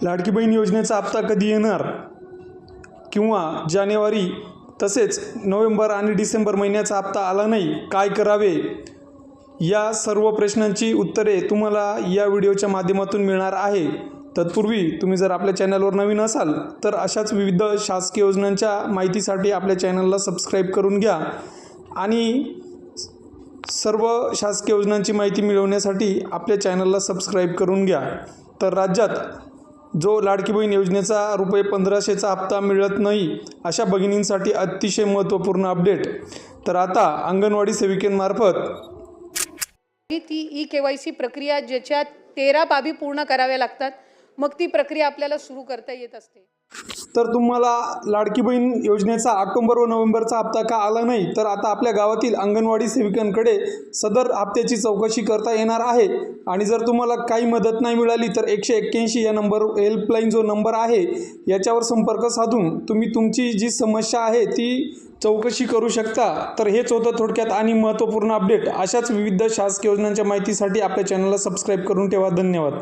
लाडकी बहीण योजनेचा हप्ता कधी येणार किंवा जानेवारी तसेच नोव्हेंबर आणि डिसेंबर महिन्याचा हप्ता आला नाही, काय करावे? या सर्व प्रश्नांची उत्तरे तुम्हाला या व्हिडिओच्या माध्यमातून मिळणार आहे। तत्पूर्वी तुम्ही जर आपल्या चॅनलवर नवीन असाल तर अशाच विविध शासकीय योजनांच्या माहितीसाठी आपल्या चॅनलला सबस्क्राईब करून घ्या आणि सर्व शासकीय योजनांची माहिती मिळवण्यासाठी आपल्या चॅनलला सबस्क्राईब करून घ्या। तर राज्यात जो लाडकी बहीण योजनेचा ₹1500चा हप्ता मिळत नाही अशा भगिनींसाठी अतिशय महत्त्वपूर्ण अपडेट। तर आता अंगणवाडी सेविकेमार्फत ती ई-KYC प्रक्रिया ज्याच्यात 13 बाबी पूर्ण कराव्या लागतात, मग ती प्रक्रिया आपल्याला सुरू करता येत असते। तर तुम्हाला लाडकी बहीण योजनेचा ऑक्टोबर व नोव्हेंबरचा हप्ता का आला नाही, तर आता आपल्या गावातील अंगणवाडी सेविकांकडे सदर हप्त्याची चौकशी करता येणार आहे। आणि जर तुम्हाला काही मदत नाही मिळाली तर 181 या नंबर हेल्पलाईन जो नंबर आहे याच्यावर संपर्क साधून तुम्ही तुमची जी समस्या आहे ती चौकशी करू शकता। तर हेच होतं थोडक्यात आणि महत्त्वपूर्ण अपडेट। अशाच विविध शासकीय योजनांच्या माहितीसाठी आपल्या चॅनलला सबस्क्राईब करून ठेवा। धन्यवाद।